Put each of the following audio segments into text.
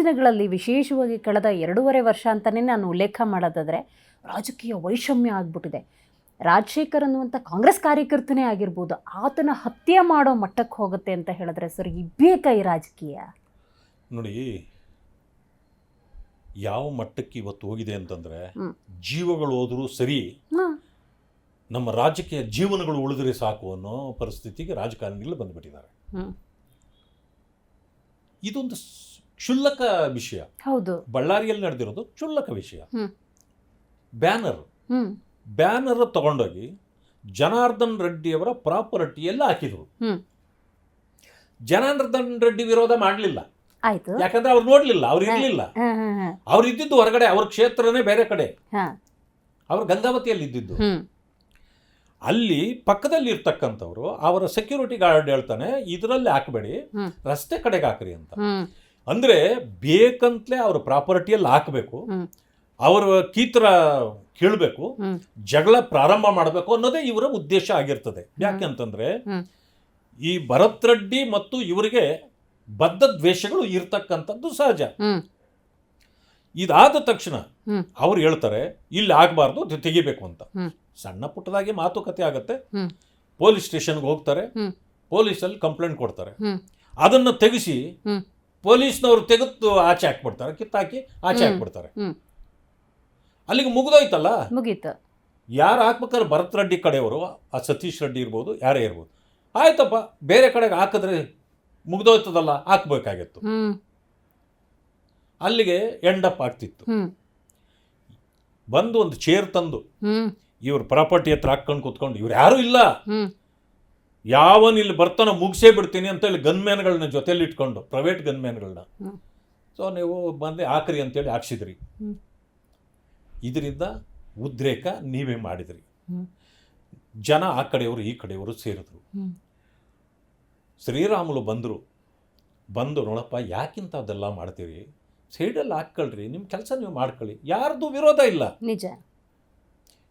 ದಿನಗಳಲ್ಲಿ ವಿಶೇಷವಾಗಿ ಕಳೆದ 2.5 ವರ್ಷ ಅಂತಲೇ ನಾನು ಉಲ್ಲೇಖ ಮಾಡೋದಾದರೆ ರಾಜಕೀಯ ವೈಷಮ್ಯ ಆಗ್ಬಿಟ್ಟಿದೆ. ರಾಜಶೇಖರ್ ಅನ್ನುವಂಥ ಕಾಂಗ್ರೆಸ್ ಕಾರ್ಯಕರ್ತನೇ ಆಗಿರ್ಬೋದು, ಆತನ ಹತ್ಯೆ ಮಾಡೋ ಮಟ್ಟಕ್ಕೆ ಹೋಗುತ್ತೆ ಅಂತ ಹೇಳಿದ್ರೆ ಸರ್, ಬೇಕಾ ಈ ರಾಜಕೀಯ? ನೋಡಿ, ಯಾವ ಮಟ್ಟಕ್ಕೆ ಇವತ್ತು ಹೋಗಿದೆ ಅಂತಂದರೆ, ಜೀವಗಳು ಹೋದರೂ ಸರಿ, ನಮ್ಮ ರಾಜಕೀಯ ಜೀವನಗಳು ಉಳಿದ್ರೆ ಸಾಕು ಅನ್ನೋ ಪರಿಸ್ಥಿತಿಗೆ ರಾಜಕಾರಣಿಗಳು ಬಂದುಬಿಟ್ಟಿದ್ದಾರೆ. ಇದೊಂದು ಕ್ಷುಲ್ಲಕ ವಿಷಯ. ಹೌದು, ಬಳ್ಳಾರಿಯಲ್ಲಿ ನಡೆದಿರೋದು ಕ್ಷುಲ್ಲಕ ವಿಷಯ. ಬ್ಯಾನರ್ ತಗೊಂಡೋಗಿ ಜನಾರ್ದನ್ ರೆಡ್ಡಿಯವರ ಪ್ರಾಪರ್ಟಿಯಲ್ಲಿ ಹಾಕಿದ್ರು. ಜನಾರ್ದನ್ ರೆಡ್ಡಿ ವಿರೋಧ ಮಾಡಲಿಲ್ಲ, ಆಯ್ತು, ಯಾಕಂದ್ರೆ ಅವ್ರು ನೋಡ್ಲಿಲ್ಲ, ಅವ್ರು ಇರ್ಲಿಲ್ಲ. ಅವ್ರು ಇದ್ದಿದ್ದು ಹೊರಗಡೆ, ಅವ್ರ ಕ್ಷೇತ್ರನೇ ಬೇರೆ ಕಡೆ, ಅವ್ರು ಗಂಗಾವತಿಯಲ್ಲಿ ಇದ್ದಿದ್ದು. ಅಲ್ಲಿ ಪಕ್ಕದಲ್ಲಿ ಇರ್ತಕ್ಕಂಥವ್ರು ಅವರ ಸೆಕ್ಯೂರಿಟಿ ಗಾರ್ಡ್ ಹೇಳ್ತಾನೆ, ಇದರಲ್ಲಿ ಹಾಕಬೇಡಿ, ರಸ್ತೆ ಕಡೆಗೆ ಹಾಕ್ರಿ ಅಂತ. ಅಂದ್ರೆ ಬೇಕಂತಲೇ ಅವ್ರ ಪ್ರಾಪರ್ಟಿಯಲ್ಲಿ ಹಾಕಬೇಕು, ಅವರ ಕೀತ್ರ ಕೇಳಬೇಕು, ಜಗಳ ಪ್ರಾರಂಭ ಮಾಡಬೇಕು ಅನ್ನೋದೇ ಇವರ ಉದ್ದೇಶ ಆಗಿರ್ತದೆ. ಯಾಕೆಂತಂದ್ರೆ ಈ ಭರತ್ ರೆಡ್ಡಿ ಮತ್ತು ಇವರಿಗೆ ಬದ್ಧ ದ್ವೇಷಗಳು ಇರ್ತಕ್ಕಂಥದ್ದು ಸಹಜ. ಇದಾದ ತಕ್ಷಣ ಅವ್ರು ಹೇಳ್ತಾರೆ ಇಲ್ಲಿ ಆಗಬಾರ್ದು, ತೆಗಿಬೇಕು ಅಂತ. ಸಣ್ಣ ಪುಟ್ಟದಾಗಿ ಮಾತುಕತೆ ಆಗತ್ತೆ, ಪೊಲೀಸ್ ಸ್ಟೇಷನ್ಗೆ ಹೋಗ್ತಾರೆ, ಪೊಲೀಸಲ್ಲಿ ಕಂಪ್ಲೇಂಟ್ ಕೊಡ್ತಾರೆ, ಅದನ್ನು ತೆಗಿಸಿ ಪೊಲೀಸ್ನವರು ತೆಗೆದು ಆಚೆ ಹಾಕ್ಬಿಡ್ತಾರೆ, ಕಿತ್ತಾಕಿ ಆಚೆ ಹಾಕ್ಬಿಡ್ತಾರೆ. ಅಲ್ಲಿಗೆ ಮುಗಿದೋಯ್ತಲ್ಲ, ಮುಗೀತು. ಯಾರು ಹಾಕ್ಬೇಕಾದ್ರೆ ಭರತ್ ರೆಡ್ಡಿ ಕಡೆಯವರು, ಆ ಸತೀಶ್ ರೆಡ್ಡಿ ಇರ್ಬೋದು, ಯಾರೇ ಇರ್ಬೋದು, ಆಯ್ತಪ್ಪ ಬೇರೆ ಕಡೆಗೆ ಹಾಕಿದ್ರೆ ಮುಗ್ದೋಯ್ತದಲ್ಲ, ಹಾಕ್ಬೇಕಾಗಿತ್ತು. ಅಲ್ಲಿಗೆ ಎಂಡಪ್ ಆಗ್ತಿತ್ತು. ಬಂದು ಒಂದು ಚೇರ್ ತಂದು ಇವ್ರ ಪ್ರಾಪರ್ಟಿ ಹತ್ರ ಹಾಕೊಂಡು ಕೂತ್ಕೊಂಡು, ಇವ್ರು ಯಾರೂ ಇಲ್ಲ, ಯಾವನ್ ಇಲ್ಲಿ ಬರ್ತಾನೋ ಮುಗಿಸೇ ಬಿಡ್ತೀನಿ ಅಂತೇಳಿ ಗನ್ಮ್ಯಾನ್ಗಳನ್ನ ಜೊತೆಲಿ ಇಟ್ಕೊಂಡು, ಪ್ರೈವೇಟ್ ಗನ್ಮ್ಯಾನ್ಗಳನ್ನ, ಸೊ ನೀವು ಬಂದು ಹಾಕ್ರಿ ಅಂತೇಳಿ ಹಾಕ್ಸಿದ್ರಿ. ಇದರಿಂದ ಉದ್ರೇಕ ನೀವೇ ಮಾಡಿದ್ರಿ. ಜನ ಆ ಕಡೆಯವರು ಈ ಕಡೆಯವರು ಸೇರಿದ್ರು. ಶ್ರೀರಾಮುಲು ಬಂದು ನೋಡಪ್ಪ, ಯಾಕಿಂಥದ್ದೆಲ್ಲ ಮಾಡ್ತೀರಿ, ಸೈಡಲ್ಲಿ ಹಾಕ್ಕೊಳ್ರಿ, ನಿಮ್ಮ ಕೆಲಸ ನೀವು ಮಾಡ್ಕೊಳ್ಳಿ, ಯಾರ್ದು ವಿರೋಧ ಇಲ್ಲ. ನಿಜ.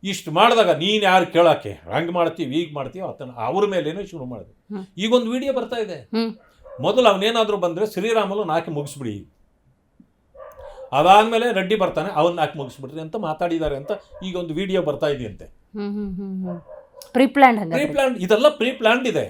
ಇಷ್ಟು ಮಾಡಿದಾಗ ನೀನು ಯಾರು ಕೇಳೋಕ್ಕೆ, ಹಂಗೆ ಮಾಡ್ತೀವಿ ಈಗ ಮಾಡ್ತೀವಿ ಆತನ ಅವ್ರ ಮೇಲೇನೋ ಶುರು ಮಾಡಿದ್ರು. ಈಗೊಂದು ವಿಡಿಯೋ ಬರ್ತಾ ಇದೆ. ಮೊದಲು ಅವನೇನಾದರೂ ಬಂದರೆ ಶ್ರೀರಾಮುಲು ನಾಕಿ ಮುಗಿಸ್ಬಿಡಿ, ಅದಾದಮೇಲೆ ರೆಡ್ಡಿ ಬರ್ತಾನೆ, ಅವನ್ನ ನಾಕಿ ಮುಗಿಸ್ಬಿಡ್ರಿ ಅಂತ ಮಾತಾಡಿದ್ದಾರೆ ಅಂತ ಈಗ ಒಂದು ವಿಡಿಯೋ ಬರ್ತಾ ಇದೆಯಂತೆ. ಪ್ರೀ ಪ್ಲಾನ್, ಇದೆಲ್ಲ ಪ್ರೀ ಪ್ಲಾನ್ಡ್ ಇದೆ.